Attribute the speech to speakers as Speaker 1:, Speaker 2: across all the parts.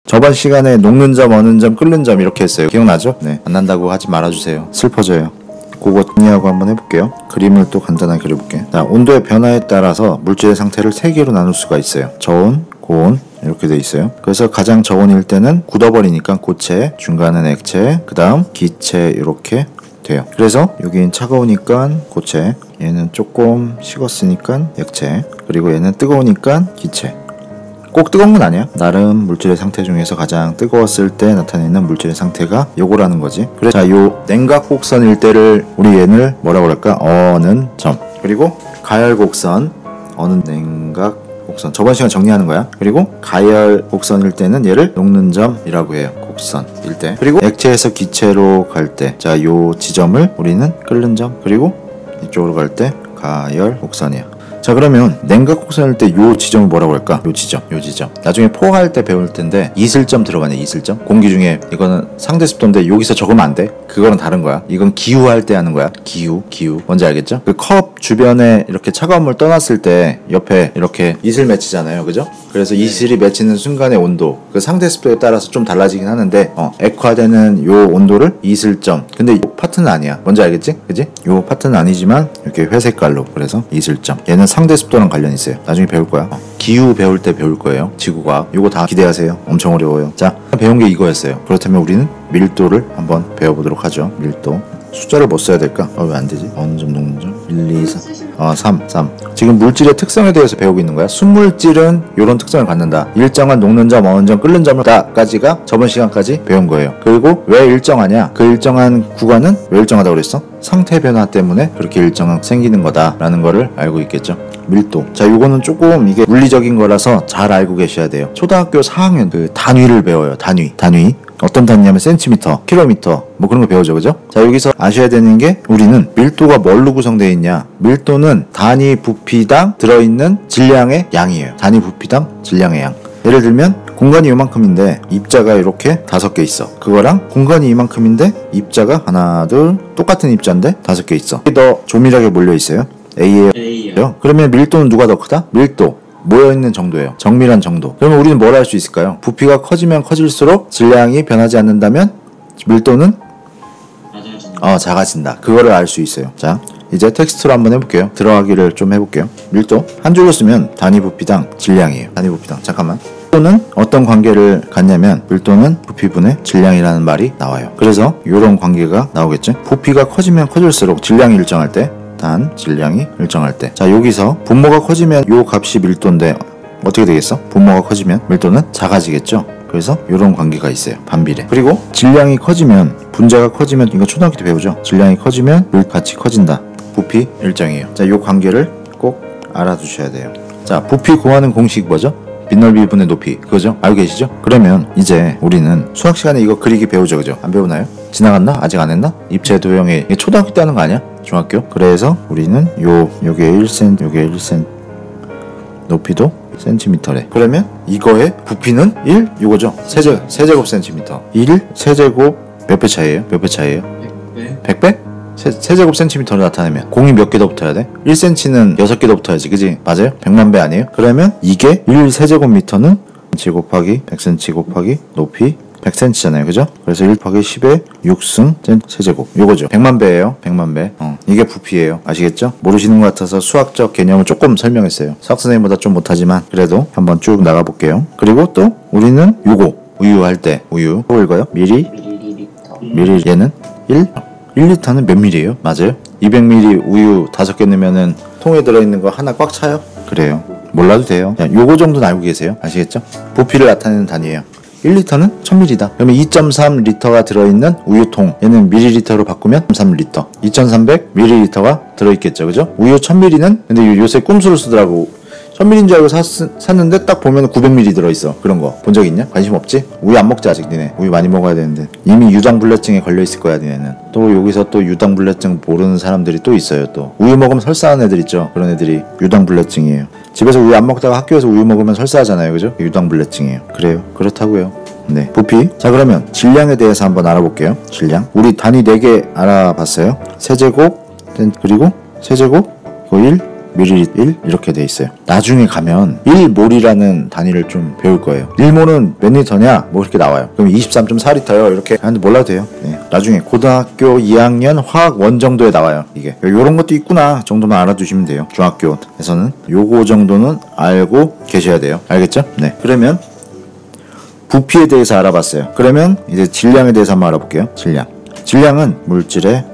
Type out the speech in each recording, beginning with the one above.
Speaker 1: 저번 시간에 녹는 점, 어는 점, 끓는 점 이렇게 했어요. 기억나죠? 네. 안 난다고 하지 말아주세요. 슬퍼져요. 그거 정리하고 한번 해볼게요. 그림을 또 간단하게 그려볼게. 자, 온도의 변화에 따라서 물질의 상태를 3개로 나눌 수가 있어요. 저온, 고온 이렇게 돼 있어요. 그래서 가장 저온일 때는 굳어버리니까 고체, 중간은 액체, 그 다음 기체 이렇게 돼요. 그래서 여긴 차가우니까 고체, 얘는 조금 식었으니까 액체, 그리고 얘는 뜨거우니까 기체. 꼭 뜨거운 건 아니야. 나름 물질의 상태 중에서 가장 뜨거웠을 때 나타내는 물질의 상태가 요거라는 거지. 그래서 자, 요 냉각곡선일 때를 우리 얘를 뭐라고 할까? 어는 점. 그리고 가열곡선, 어는 냉각곡선. 저번 시간 정리하는 거야. 그리고 가열곡선일 때는 얘를 녹는 점이라고 해요. 곡선일 때. 그리고 액체에서 기체로 갈 때, 자, 요 지점을 우리는 끓는 점. 그리고 이쪽으로 갈 때 가열곡선이야. 자, 그러면 냉각곡선일 때 요 지점을 뭐라고 할까? 요 지점. 나중에 포할 때 배울 텐데 이슬점 들어가네. 이슬점. 공기 중에 이거는 상대 습도인데 여기서 적으면 안 돼. 그거는 다른 거야. 이건 기후할 때 하는 거야. 기후. 뭔지 알겠죠? 그 컵 주변에 이렇게 차가운 물 떠났을 때 옆에 이렇게 이슬 맺히잖아요. 그죠? 그래서 이슬이 맺히는 순간의 온도, 그 상대 습도에 따라서 좀 달라지긴 하는데 액화되는 요 온도를 이슬점. 근데 이 파트는 아니야. 뭔지 알겠지? 그지? 요 파트는 아니지만 이렇게 회색깔로, 그래서 이슬점. 얘는 상대 습도랑 관련이 있어요. 나중에 배울 거야. 기후 배울 때 배울 거예요. 지구과학. 요거 다 기대하세요. 엄청 어려워요. 자, 배운 게 이거였어요. 그렇다면 우리는 밀도를 한번 배워보도록 하죠. 밀도. 숫자를 뭐 써야 될까? 왜 안 되지? 어느 점, 녹는 점? 1, 2, 3. 3. 지금 물질의 특성에 대해서 배우고 있는 거야. 순물질은 이런 특성을 갖는다. 일정한 녹는 점, 어는 점, 끓는 점을 까지가 저번 시간까지 배운 거예요. 그리고 왜 일정하냐? 그 일정한 구간은 왜 일정하다고 그랬어? 상태 변화 때문에 그렇게 일정한 생기는 거다라는 거를 알고 있겠죠. 밀도. 자, 요거는 조금 이게 물리적인 거라서 잘 알고 계셔야 돼요. 초등학교 4학년 그 단위를 배워요. 단위. 어떤 단위냐면 센티미터, 킬로미터 뭐 그런 거 배우죠. 그죠? 자, 여기서 아셔야 되는 게 우리는 밀도가 뭘로 구성되어 있냐? 밀도는 단위 부피당 들어있는 질량의 양이에요. 단위 부피당 질량의 양. 예를 들면 공간이 요만큼인데 입자가 이렇게 5개 있어. 그거랑 공간이 이만큼인데 입자가 하나, 둘, 똑같은 입자인데 5개 있어. 이게 더 조밀하게 몰려 있어요. A예요. 그러면 밀도는 누가 더 크다? 밀도. 모여있는 정도예요. 정밀한 정도. 그러면 우리는 뭘 할 수 있을까요? 부피가 커지면 커질수록 질량이 변하지 않는다면 밀도는 작아진다. 그거를 알 수 있어요. 자, 이제 텍스트로 한번 해볼게요. 들어가기를 좀 해볼게요. 밀도 한 줄로 쓰면 단위 부피당 질량이에요. 단위 부피당. 잠깐만. 밀도는 어떤 관계를 갖냐면 밀도는 부피분의 질량이라는 말이 나와요. 그래서 이런 관계가 나오겠죠. 부피가 커지면 커질수록 질량이 일정할 때, 단 질량이 일정할 때. 자, 여기서 분모가 커지면 요 값이 밀도인데 어떻게 되겠어? 분모가 커지면 밀도는 작아지겠죠. 그래서 이런 관계가 있어요. 반비례. 그리고 질량이 커지면, 분자가 커지면, 이거 초등학교 때 배우죠. 질량이 커지면 같이 커진다. 부피 일정이에요. 자, 요 관계를 꼭 알아두셔야 돼요. 자, 부피 구하는 공식 뭐죠? 빗넓이 분의 높이. 그거죠? 알고 계시죠? 그러면 이제 우리는 수학 시간에 이거 그리기 배우죠. 그죠? 안 배우나요? 지나갔나? 아직 안 했나? 입체 도형이 이게 초등학교 때 하는 거 아니야? 중학교? 그래서 우리는 요게 1cm, 요게 1cm, 높이도 센티미터래. 그러면 이거의 부피는 1? 이거죠? 세제곱 센티미터. 1 세제곱 몇 배 차이에요? 100배? 세제곱 센티미터로 나타내면 공이 몇 개 더 붙어야 돼? 1cm는 6개 더 붙어야지. 그지? 맞아요? 100만 배 아니에요? 그러면 이게 1 세제곱미터는 1cm 곱하기 100cm 곱하기 높이 100cm잖아요. 그죠? 그래서 1 곱하기 10의 6승 세제곱. 요거죠. 100만 배예요. 100만 배. 이게 부피예요. 아시겠죠? 모르시는 것 같아서 수학적 개념을 조금 설명했어요. 수학 선생님보다 좀 못하지만 그래도 한번 쭉 나가볼게요. 그리고 또 우리는 요거 우유 할 때 우유 또 읽어요? 미리 얘는 1리터는 몇 밀이에요? 맞아요? 200ml 우유 5개 넣으면은 통에 들어있는 거 하나 꽉 차요? 그래요. 몰라도 돼요. 요거 정도는 알고 계세요. 아시겠죠? 부피를 나타내는 단위예요. 1리터는 1000ml다. 그러면 2.3리터가 들어있는 우유통, 얘는 밀리리터로 바꾸면 3리터, 2300ml가 들어있겠죠. 그죠? 우유 1000ml는 근데 요새 꼼수를 쓰더라고. 1000ml인 줄 알고 샀는데 딱 보면 900ml 들어있어. 그런 거 본 적 있냐? 관심 없지? 우유 안 먹지 아직 니네. 우유 많이 먹어야 되는데. 이미 유당불내증에 걸려있을 거야 니네는. 또 여기서 또 유당불내증 모르는 사람들이 또 있어요. 또 우유 먹으면 설사하는 애들 있죠. 그런 애들이 유당불내증이에요. 집에서 우유 안 먹다가 학교에서 우유 먹으면 설사하잖아요. 그죠? 유당불내증이에요. 그래요. 그렇다고요. 네. 부피. 자, 그러면 질량에 대해서 한번 알아볼게요. 질량. 우리 단위 4개 알아봤어요. 세제곱, 그리고 세제곱, 1 ml 1 이렇게 돼 있어요. 나중에 가면 1몰이라는 단위를 좀 배울 거예요. 1몰은 몇 리터냐? 뭐 이렇게 나와요. 그럼 23.4리터요. 이렇게 하는데 몰라도 돼요. 네. 나중에 고등학교 2학년 화학 원 정도에 나와요. 이게 요런 것도 있구나 정도만 알아두시면 돼요. 중학교에서는 요거 정도는 알고 계셔야 돼요. 알겠죠? 네. 그러면 부피에 대해서 알아봤어요. 그러면 이제 질량에 대해서 한번 알아볼게요. 질량은 물질의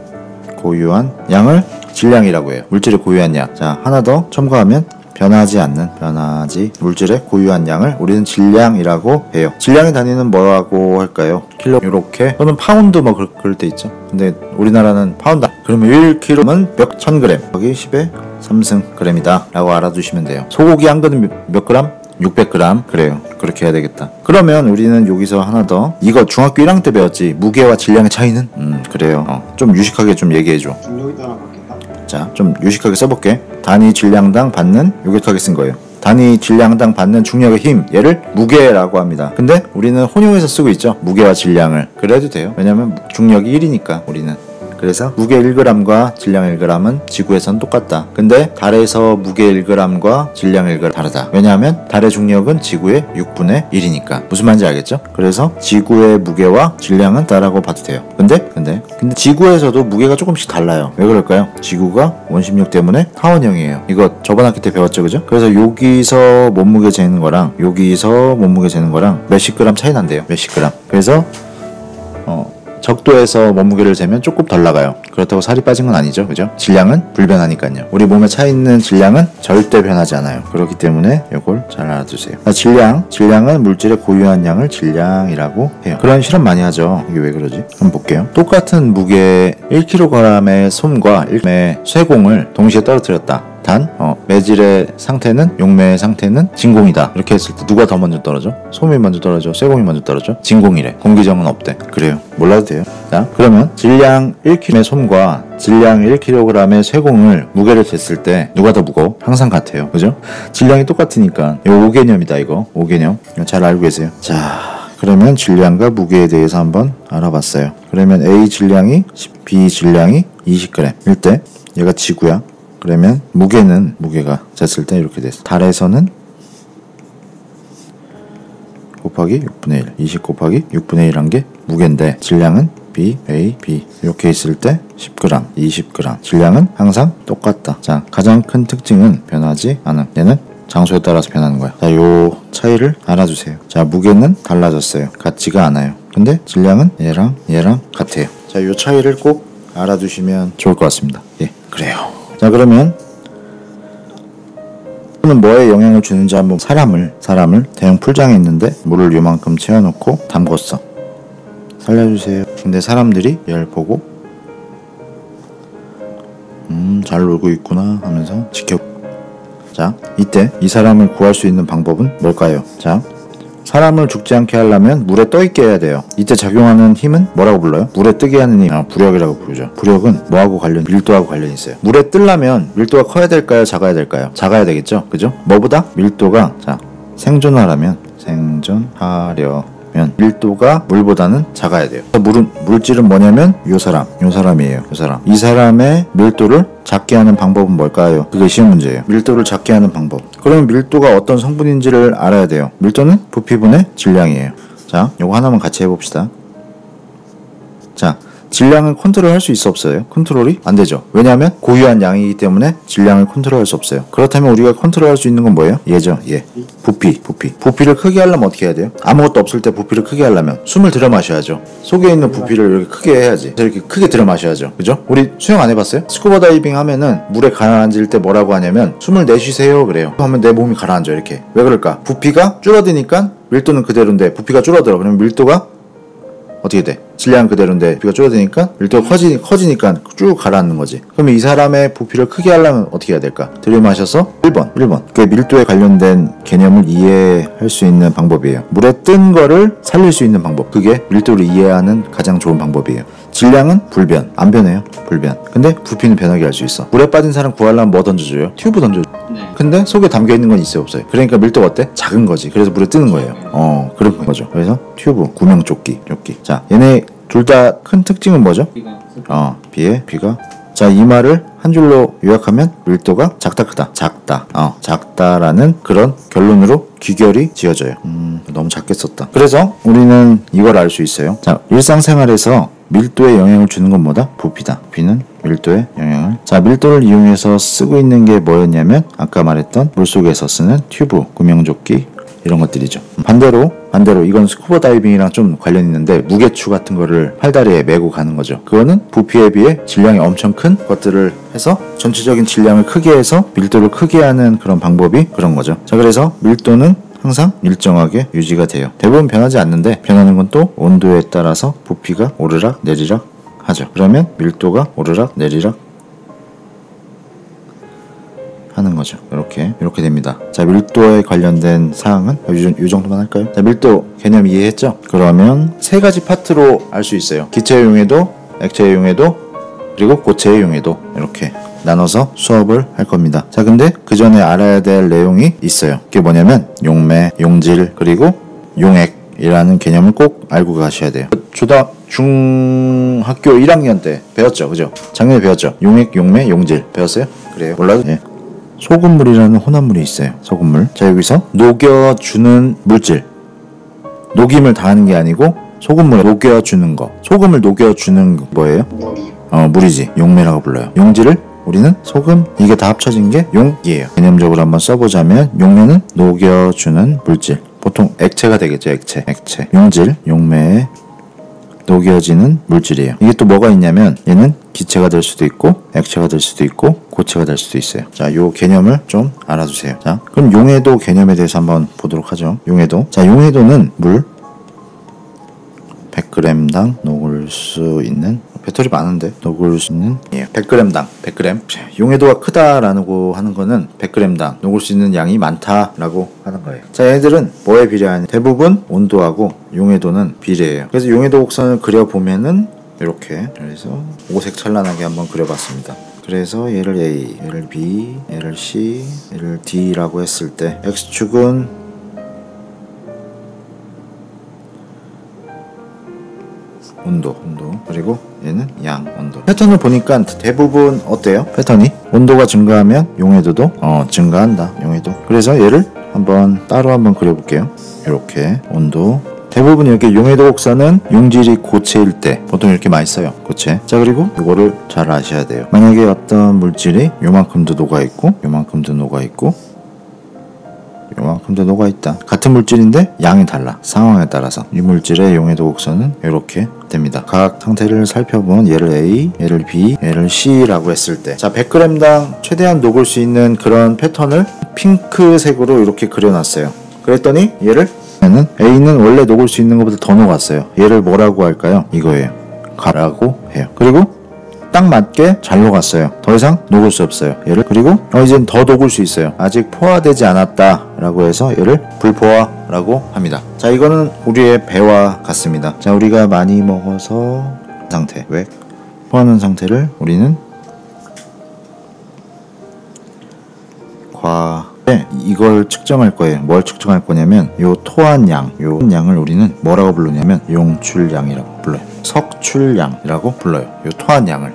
Speaker 1: 고유한 양을 질량이라고 해요. 물질의 고유한 양. 자, 하나 더 첨가하면 변하지 물질의 고유한 양을 우리는 질량이라고 해요. 질량의 단위는 뭐라고 할까요? 킬로 요렇게 또는 파운드 뭐 그럴 때 있죠. 근데 우리나라는 파운드. 그러면 1kg는 몇 1000g 여기 10의 3승 g이다 라고 알아두시면 돼요. 소고기 한 근은 몇 그램? 600g. 그래요. 그렇게 해야 되겠다. 그러면 우리는 여기서 하나 더, 이거 중학교 1학년 때 배웠지. 무게와 질량의 차이는? 그래요. 좀 유식하게 좀 얘기해줘.
Speaker 2: 중력에 따라 바뀐다.
Speaker 1: 자, 좀 유식하게 써볼게. 단위 질량당 받는, 요격하게 쓴 거예요. 단위 질량당 받는 중력의 힘, 얘를 무게라고 합니다. 근데 우리는 혼용해서 쓰고 있죠. 무게와 질량을. 그래도 돼요. 왜냐면 중력이 1이니까 우리는. 그래서 무게 1g과 질량 1g은 지구에선 똑같다. 근데 달에서 무게 1g과 질량 1g 다르다. 왜냐하면 달의 중력은 지구의 6분의 1이니까. 무슨 말인지 알겠죠? 그래서 지구의 무게와 질량은 다르다고 봐도 돼요. 근데 지구에서도 무게가 조금씩 달라요. 왜 그럴까요? 지구가 원심력 때문에 타원형이에요. 이거 저번 학기 때 배웠죠, 그죠? 그래서 여기서 몸무게 재는 거랑 여기서 몸무게 재는 거랑 몇십 그램 차이 난대요. 몇십 그램. 그래서 적도에서 몸무게를 재면 조금 덜 나가요. 그렇다고 살이 빠진 건 아니죠, 그죠? 질량은 불변하니까요. 우리 몸에 차 있는 질량은 절대 변하지 않아요. 그렇기 때문에 이걸 잘 알아두세요. 질량은 물질의 고유한 양을 질량이라고 해요. 그런 실험 많이 하죠. 이게 왜 그러지? 한번 볼게요. 똑같은 무게 1kg의 솜과 1g의 쇠공을 동시에 떨어뜨렸다. 단 매질의 상태는, 용매의 상태는 진공이다. 이렇게 했을 때 누가 더 먼저 떨어져? 솜이 먼저 떨어져? 쇠공이 먼저 떨어져? 진공이래. 공기정은 없대. 그래요. 몰라도 돼요. 자, 그러면 질량 1kg의 솜과 질량 1kg의 쇠공을 무게를 쟀을 때 누가 더 무거워? 항상 같아요. 그죠? 질량이 똑같으니까. 이거 5개념이다 이거. 5개념. 이거 잘 알고 계세요. 자, 그러면 질량과 무게에 대해서 한번 알아봤어요. 그러면 A 질량이 B 질량이 20g일 때 얘가 지구야. 그러면 무게가 쟀을 때 이렇게 됐어. 달에서는 곱하기 6분의 1, 20 곱하기 6분의 1 한 게 무게인데 질량은 B, A, B 이렇게 있을 때 10g, 20g 질량은 항상 똑같다. 자, 가장 큰 특징은 변하지 않음. 얘는 장소에 따라서 변하는 거야. 자, 요 차이를 알아주세요. 자, 무게는 달라졌어요. 같지가 않아요. 근데 질량은 얘랑 같아요. 자, 요 차이를 꼭 알아두시면 좋을 것 같습니다. 예, 그래요. 자, 그러면 는 뭐에 영향을 주는지 한번 사람을 대형 풀장에 있는데 물을 요만큼 채워놓고 담궜어. 살려주세요. 근데 사람들이 얘를 보고 잘 놀고 있구나 하면서 자, 이때 이 사람을 구할 수 있는 방법은 뭘까요? 자, 사람을 죽지 않게 하려면 물에 떠있게 해야 돼요. 이때 작용하는 힘은 뭐라고 불러요? 물에 뜨게 하는 힘, 부력이라고 부르죠. 부력은 뭐하고 밀도하고 관련이 있어요. 물에 뜨려면 밀도가 커야 될까요? 작아야 될까요? 작아야 되겠죠? 그죠? 뭐보다? 밀도가, 자, 생존하려면 밀도가 물보다는 작아야 돼요. 물질은 뭐냐면 요 사람이에요. 이 사람의 밀도를 작게 하는 방법은 뭘까요? 그게 쉬운 문제예요. 밀도를 작게 하는 방법. 그러면 밀도가 어떤 성분인지를 알아야 돼요. 밀도는 부피분의 질량이에요. 자, 요거 하나만 같이 해봅시다. 자, 질량을 컨트롤할 수 있어 없어요? 컨트롤이 안 되죠. 왜냐하면 고유한 양이기 때문에 질량을 컨트롤할 수 없어요. 그렇다면 우리가 컨트롤할 수 있는 건 뭐예요? 얘죠. 얘. 부피를 크게 하려면 어떻게 해야 돼요? 아무것도 없을 때 부피를 크게 하려면 숨을 들여 마셔야죠. 속에 있는 부피를 이렇게 크게 해야지. 이렇게 크게 들여 마셔야죠. 그죠? 우리 수영 안 해봤어요? 스쿠버 다이빙 하면은 물에 가라앉을 때 뭐라고 하냐면 숨을 내쉬세요 그래요. 하면 내 몸이 가라앉아 이렇게. 왜 그럴까? 부피가 줄어드니까 밀도는 그대로인데 부피가 줄어들어. 그러면 밀도가 어떻게 돼? 질량 그대로인데 부피가 줄어드니까 밀도가 커지니까 쭉 가라앉는 거지. 그러면 이 사람의 부피를 크게 하려면 어떻게 해야 될까? 들이마셔서 1번. 그게 밀도에 관련된 개념을 이해할 수 있는 방법이에요. 물에 뜬 거를 살릴 수 있는 방법. 그게 밀도를 이해하는 가장 좋은 방법이에요. 질량은 불변. 안 변해요. 불변. 근데 부피는 변하게 할 수 있어. 물에 빠진 사람 구하려면 뭐 던져줘요? 튜브 던져줘요. 근데 속에 담겨있는 건 있어요 없어요? 그러니까 밀도가 어때? 작은 거지. 그래서 물에 뜨는 거예요. 그런 거죠. 그래서 튜브, 구명조끼. 자, 얘네 둘 다 큰 특징은 뭐죠? B에 B가. 자, 이 말을 한 줄로 요약하면 밀도가 작다 크다 작다라는 그런 결론으로 귀결이 지어져요. 너무 작게 썼다. 그래서 우리는 이걸 알 수 있어요. 자, 일상생활에서 밀도에 영향을 주는 건 뭐다? 부피다. 부피는 밀도에 영향을. 자, 밀도를 이용해서 쓰고 있는 게 뭐였냐면 아까 말했던 물속에서 쓰는 튜브, 구명조끼 이런 것들이죠. 반대로 이건 스쿠버 다이빙이랑 좀 관련 있는데 무게추 같은 거를 팔다리에 메고 가는 거죠. 그거는 부피에 비해 질량이 엄청 큰 것들을 해서 전체적인 질량을 크게 해서 밀도를 크게 하는 그런 방법이 그런 거죠. 자, 그래서 밀도는 항상 일정하게 유지가 돼요. 대부분 변하지 않는데 변하는 건 또 온도에 따라서 부피가 오르락 내리락 하죠. 그러면 밀도가 오르락 내리락 하는 거죠. 이렇게 됩니다. 자, 밀도에 관련된 사항은 이 정도만 할까요? 자, 밀도 개념 이해했죠? 그러면 세 가지 파트로 알 수 있어요. 기체의 용해도, 액체의 용해도, 그리고 고체의 용해도 이렇게 나눠서 수업을 할 겁니다. 자, 근데 그 전에 알아야 될 내용이 있어요. 그게 뭐냐면 용매, 용질, 그리고 용액이라는 개념을 꼭 알고 가셔야 돼요. 중학교 1학년 때 배웠죠, 그죠? 작년에 배웠죠. 용액, 용매, 용질 배웠어요? 그래요? 몰라도 예. 소금물이라는 혼합물이 있어요. 소금물. 자, 여기서 녹여주는 물질. 녹임을 당하는 게 아니고 소금물에 녹여주는 거. 소금을 녹여주는 뭐예요? 물이지. 용매라고 불러요. 용질을 우리는 소금, 이게 다 합쳐진 게 용이에요. 개념적으로 한번 써보자면 용매는 녹여주는 물질. 보통 액체가 되겠죠. 액체. 용질, 용매에 녹여지는 물질이에요. 이게 또 뭐가 있냐면 얘는 기체가 될 수도 있고 액체가 될 수도 있고 고체가 될 수도 있어요. 자, 요 개념을 좀 알아주세요. 자, 그럼 용해도 개념에 대해서 한번 보도록 하죠. 용해도. 자, 용해도는 물 100g당 녹을 수 있는, 배터리 많은데 녹을 수 있는 100g당 100g. 용해도가 크다라고 하는 거는 100g당 녹을 수 있는 양이 많다라고 하는 거예요. 자, 얘들은 뭐에 비례하냐? 대부분 온도하고 용해도는 비례해요. 그래서 용해도 곡선을 그려보면은 이렇게, 그래서 오색 찬란하게 한번 그려봤습니다. 그래서 얘를 A, 얘를 B, 얘를 C, 얘를 D라고 했을 때 X축은 온도, 그리고 얘는 양, 온도. 패턴을 보니까 대부분 어때요? 패턴이 온도가 증가하면 용해도도 증가한다. 용해도. 그래서 얘를 따로 한번 그려볼게요. 이렇게 온도. 대부분 이렇게 용해도 곡선은 용질이 고체일 때 보통 이렇게 많이 써요. 고체. 자, 그리고 이거를 잘 아셔야 돼요. 만약에 어떤 물질이 요만큼도 녹아있고 요만큼도 녹아있고 요만큼도 녹아있다. 같은 물질인데 양이 달라. 상황에 따라서 이 물질의 용해도 곡선은 이렇게 됩니다. 각 상태를 살펴보면 얘를 A, 얘를 B, 얘를 C라고 했을 때, 자, 100g당 최대한 녹을 수 있는 그런 패턴을 핑크색으로 이렇게 그려놨어요. 그랬더니 얘는 A는 원래 녹을 수 있는 것보다 더 녹았어요. 얘를 뭐라고 할까요? 이거예요. 가라고 해요. 그리고 딱 맞게 잘 녹았어요. 더 이상 녹을 수 없어요. 얘를. 그리고 이젠 더 녹을 수 있어요. 아직 포화되지 않았다 라고 해서 얘를 불포화라고 합니다. 자, 이거는 우리의 배와 같습니다. 자, 우리가 많이 먹어서 상태, 왜? 포하는 상태를 우리는 이걸 측정할 거예요. 뭘 측정할 거냐면 요 토한 양을 우리는 뭐라고 부르냐면 용출량이라고 불러요. 석출량이라고 불러요. 요 토한 양을.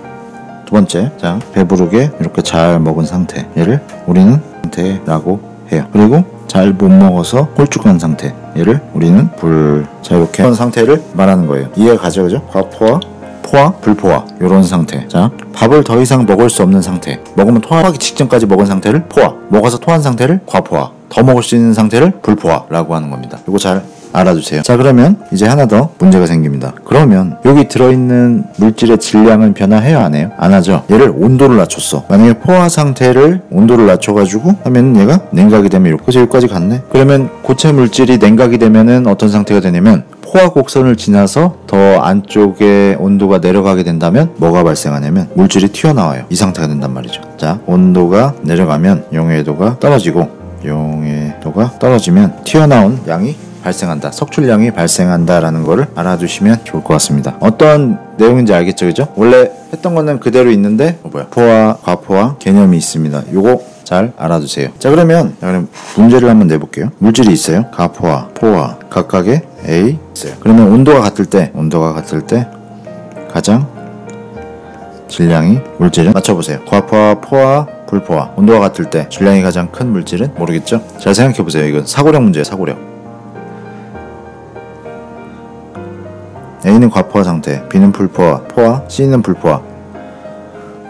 Speaker 1: 두 번째, 자, 배부르게 이렇게 잘 먹은 상태, 얘를 우리는 상태라고 해요. 그리고 잘 못 먹어서 홀쭉한 상태, 얘를 우리는 자, 이렇게 그런 상태를 말하는 거예요. 이해가 가죠, 그죠? 과포화, 포화, 불포화, 요런 상태. 자, 밥을 더 이상 먹을 수 없는 상태, 먹으면 토하기 직전까지 먹은 상태를 포화, 먹어서 토한 상태를 과포화, 더 먹을 수 있는 상태를 불포화라고 하는 겁니다. 이거 잘 알아주세요. 자, 그러면 이제 하나 더 문제가 생깁니다. 그러면 여기 들어있는 물질의 질량은 변화해요, 안 해요? 안 하죠. 얘를 온도를 낮췄어. 만약에 포화 상태를 온도를 낮춰가지고 하면 얘가 냉각이 되면 이렇게. 그래서 여기까지 갔네. 그러면 고체 물질이 냉각이 되면은 어떤 상태가 되냐면 포화 곡선을 지나서 더 안쪽에 온도가 내려가게 된다면 뭐가 발생하냐면 물질이 튀어나와요. 이 상태가 된단 말이죠. 자, 온도가 내려가면 용해도가 떨어지고, 용해도가 떨어지면 튀어나온 양이 발생한다. 석출량이 발생한다라는 거를 알아두시면 좋을 것 같습니다. 어떤 내용인지 알겠죠, 그죠? 원래 했던 거는 그대로 있는데 포화, 과포화 개념이 있습니다. 요거 잘 알아두세요. 자, 그럼 문제를 한번 내볼게요. 물질이 있어요. 과포화, 포화 각각의 A 있어요. 그러면 온도가 같을 때 가장 질량이 물질은 맞춰보세요. 과포화, 포화, 불포화. 온도가 같을 때 질량이 가장 큰 물질은 모르겠죠? 잘 생각해보세요. 이건 사고력 문제예요. 사고력. A는 과포화 상태, B는 불포화, 포화, C는 불포화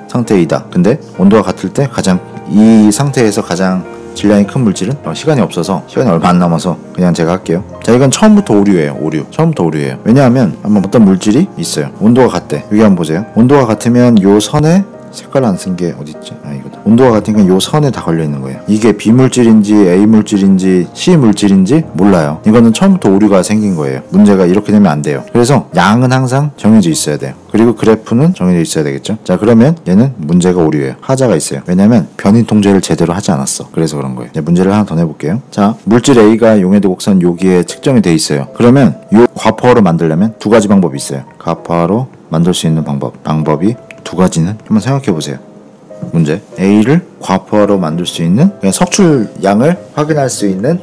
Speaker 1: 상태이다. 근데 온도가 같을 때 가장 이 상태에서 가장 질량이 큰 물질은 시간이 없어서 시간이 얼마 안 남아서 그냥 제가 할게요. 자, 이건 처음부터 오류예요. 오류. 처음부터 오류예요. 왜냐하면 한번 어떤 물질이 있어요. 온도가 같대. 여기 한번 보세요. 온도가 같으면 요 선에 색깔 안 쓴 게 어딨지? 아, 이거다. 온도가 같으니까 요 선에 다 걸려있는 거예요. 이게 B 물질인지 A 물질인지 C 물질인지 몰라요. 이거는 처음부터 오류가 생긴 거예요. 문제가 이렇게 되면 안 돼요. 그래서 양은 항상 정해져 있어야 돼요. 그리고 그래프는 정해져 있어야 되겠죠. 자, 그러면 얘는 문제가 오류예요. 하자가 있어요. 왜냐면 변이 통제를 제대로 하지 않았어. 그래서 그런 거예요. 이제 문제를 하나 더 내볼게요. 자, 물질 A가 용해도 곡선 여기에 측정이 돼 있어요. 그러면 요 과포화로 만들려면 두 가지 방법이 있어요. 과포화로 만들 수 있는 방법이 두 가지는 한번 생각해 보세요. 문제. A를 과포화로 만들 수 있는 그냥 석출량을 확인할 수 있는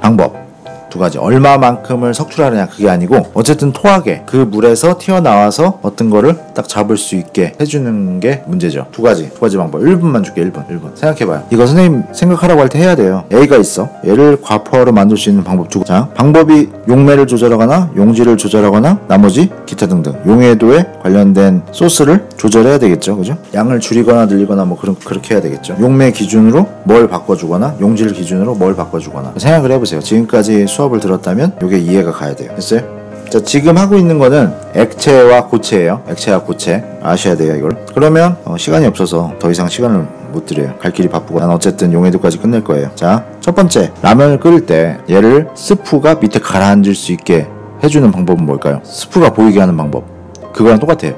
Speaker 1: 방법 두 가지. 얼마만큼을 석출하느냐 그게 아니고 어쨌든 토하게 그 물에서 튀어나와서 어떤 거를 딱 잡을 수 있게 해주는 게 문제죠. 두 가지 방법. 1분만 줄게. 1분 생각해봐요. 이거 선생님 생각하라고 할 때 해야 돼요. A가 있어. 얘를 과포화로 만들 수 있는 방법 두 가지. 자, 방법이 용매를 조절하거나 용질을 조절하거나 나머지 기타 등등 용해도에 관련된 소스를 조절해야 되겠죠. 그죠? 양을 줄이거나 늘리거나 뭐 그렇게 해야 되겠죠. 용매 기준으로 뭘 바꿔주거나 용질 기준으로 뭘 바꿔주거나 생각을 해보세요. 지금까지 수업을 들었다면 이게 이해가 가야 돼요. 됐어요? 자, 지금 하고 있는 거는 액체와 고체예요. 액체와 고체 아셔야 돼요. 이걸. 그러면 시간이 없어서 더 이상 시간을 못 드려요. 갈 길이 바쁘고 난 어쨌든 용해도까지 끝낼 거예요. 자, 첫 번째, 라면을 끓일 때 얘를 스프가 밑에 가라앉을 수 있게 해주는 방법은 뭘까요? 스프가 보이게 하는 방법. 그거랑 똑같아요.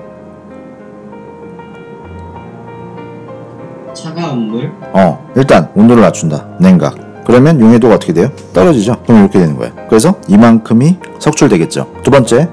Speaker 2: 차가운 물?
Speaker 1: 일단 온도를 낮춘다. 냉각. 그러면 용해도가 어떻게 돼요? 떨어지죠? 그럼 이렇게 되는 거예요. 그래서 이만큼이 석출되겠죠. 두 번째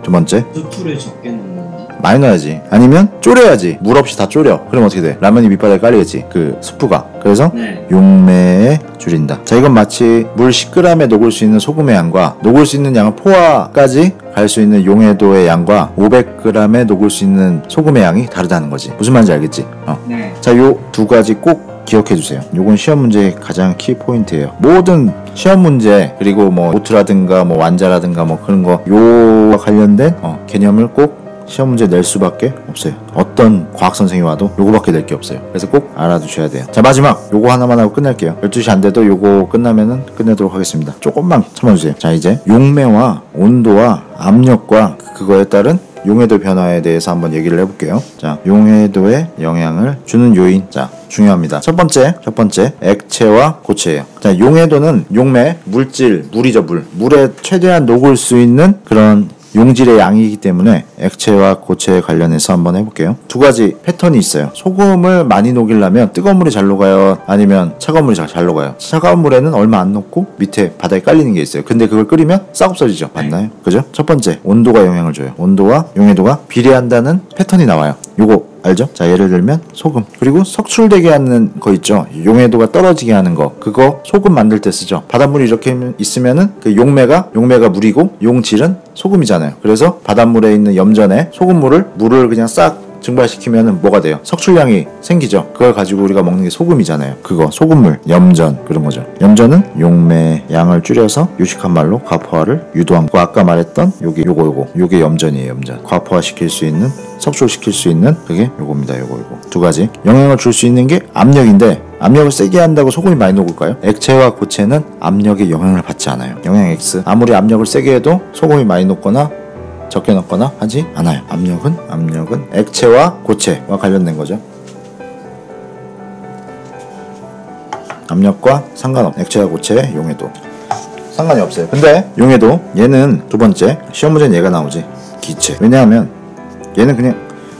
Speaker 2: 수프를 적게 넣는다.
Speaker 1: 많이 넣어야지. 아니면 졸여야지. 물 없이 다 졸여. 그럼 어떻게 돼? 라면이 밑바닥에 깔리겠지. 그 스프가. 그래서 용매에 줄인다. 자, 이건 마치 물 10g에 녹을 수 있는 소금의 양과 녹을 수 있는 양을 포화까지 갈 수 있는 용해도의 양과 500g에 녹을 수 있는 소금의 양이 다르다는 거지. 무슨 말인지 알겠지?
Speaker 2: 네.
Speaker 1: 자, 요 두 가지 꼭 기억해주세요. 요건 시험 문제의 가장 키 포인트예요. 모든 시험 문제 그리고 뭐 노트라든가 뭐 완자라든가 뭐 그런 거 요와 관련된 개념을 꼭 시험 문제 낼 수밖에 없어요. 어떤 과학 선생님이 와도 요거밖에 낼 게 없어요. 그래서 꼭 알아두셔야 돼요. 자, 마지막 요거 하나만 하고 끝낼게요. 12시 안 돼도 요거 끝나면은 끝내도록 하겠습니다. 조금만 참아주세요. 자, 이제 용매와 온도와 압력과 그거에 따른 용해도 변화에 대해서 한번 얘기를 해볼게요. 자, 용해도에 영향을 주는 요인. 자, 중요합니다. 첫 번째 액체와 고체예요. 자, 용해도는 용매, 물질, 물이죠. 물에 최대한 녹을 수 있는 그런 용질의 양이기 때문에 액체와 고체에 관련해서 한번 해볼게요. 두 가지 패턴이 있어요. 소금을 많이 녹이려면 뜨거운 물이 잘 녹아요? 아니면 차가운 물이 잘 녹아요? 차가운 물에는 얼마 안 녹고 밑에 바닥에 깔리는 게 있어요. 근데 그걸 끓이면 싹 없어지죠. 맞나요? 그죠? 첫 번째, 온도가 영향을 줘요. 온도와 용해도가 비례한다는 패턴이 나와요. 요거 알죠? 자, 예를 들면 소금, 그리고 석출되게 하는 거 있죠. 용해도가 떨어지게 하는 거, 그거 소금 만들 때 쓰죠. 바닷물이 이렇게 있으면은 그 용매가 물이고 용질은 소금이잖아요. 그래서 바닷물에 있는 염전에 물을 그냥 싹 증발시키면은 뭐가 돼요? 석출량이 생기죠. 그걸 가지고 우리가 먹는 게 소금이잖아요. 그거 소금물, 염전 그런 거죠. 염전은 용매 양을 줄여서 유식한 말로 과포화를 유도한 거. 아까 말했던 요게 염전이에요. 염전. 과포화 시킬 수 있는, 석출시킬 수 있는 그게 요겁니다. 요거 두 가지. 영향을 줄 수 있는 게 압력인데, 압력을 세게 한다고 소금이 많이 녹을까요? 액체와 고체는 압력에 영향을 받지 않아요. 영향 X. 아무리 압력을 세게 해도 소금이 많이 녹거나 적게 넣거나 하지 않아요. 압력은 액체와 고체와 관련된 거죠. 압력과 상관없. 액체와 고체의 용해도 상관이 없어요. 근데 용해도 얘는 두 번째 시험 문제는 얘가 나오지. 기체. 왜냐하면 얘는 그냥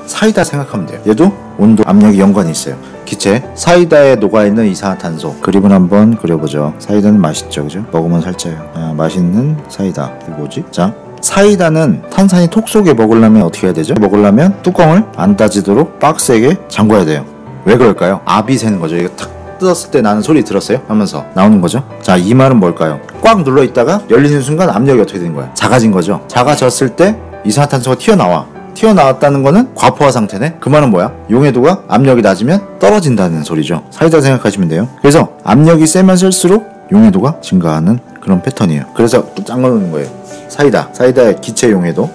Speaker 1: 사이다 생각하면 돼요. 얘도 온도, 압력이 연관이 있어요. 기체, 사이다에 녹아있는 이산화탄소. 그림을 한번 그려보죠. 사이다는 맛있죠, 그죠? 먹으면 살쪄요. 맛있는 사이다. 이게 뭐지? 자, 사이다는 탄산이 톡 속에 먹으려면 어떻게 해야 되죠? 먹으려면 뚜껑을 안 따지도록 빡세게 잠궈야 돼요. 왜 그럴까요? 압이 새는 거죠. 이거 탁 뜯었을 때 나는 소리 들었어요? 하면서 나오는 거죠. 자, 이 말은 뭘까요? 꽉 눌러 있다가 열리는 순간 압력이 어떻게 되는 거야? 작아진 거죠. 작아졌을 때 이산화탄소가 튀어나와. 튀어나왔다는 거는 과포화 상태네. 그 말은 뭐야? 용해도가 압력이 낮으면 떨어진다는 소리죠. 사이다 생각하시면 돼요. 그래서 압력이 세면 쓸수록 용해도가 증가하는 그런 패턴이에요. 그래서 또 짠 거 넣는 거예요. 사이다의 기체 용해도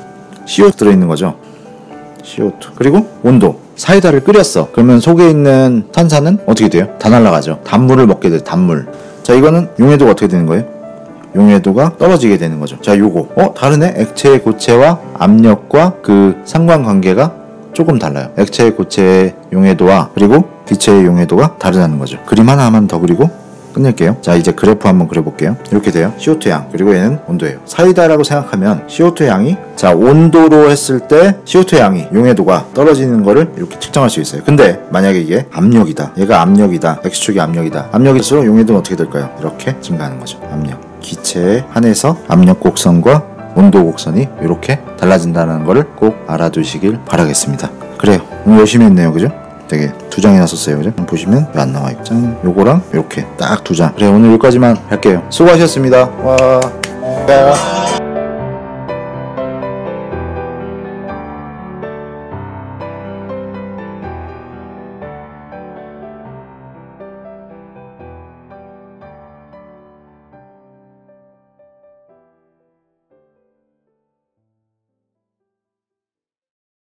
Speaker 1: CO2 들어있는 거죠. CO2 그리고 온도. 사이다를 끓였어. 그러면 속에 있는 탄산은 어떻게 돼요? 다 날아가죠. 단물을 먹게 돼요. 단물. 자, 이거는 용해도가 어떻게 되는 거예요? 용해도가 떨어지게 되는 거죠. 자, 요거 다르네. 액체 고체와 압력과 그 상관관계가 조금 달라요. 액체 고체의 용해도와 그리고 기체의 용해도가 다르다는 거죠. 그림 하나만 더 그리고 끝낼게요. 자, 이제 그래프 한번 그려볼게요. 이렇게 돼요. CO2 양 그리고 얘는 온도예요. 사이다라고 생각하면 CO2 양이 자 온도로 했을 때 CO2 양이 용해도가 떨어지는 거를 이렇게 측정할 수 있어요. 근데 만약에 이게 압력이다. 얘가 압력이다. X축이 압력이다. 압력일수록 용해도는 어떻게 될까요? 이렇게 증가하는 거죠. 압력. 기체에 한해서 압력 곡선과 온도 곡선이 이렇게 달라진다는 거를 꼭 알아두시길 바라겠습니다. 그래요. 오늘 열심히 했네요. 그죠? 되게 2장이나 썼어요. 그죠? 보시면 왜 안 나와 있죠? 요거랑 이렇게 딱 2장. 그래, 오늘 여기까지만 할게요. 수고하셨습니다. 와.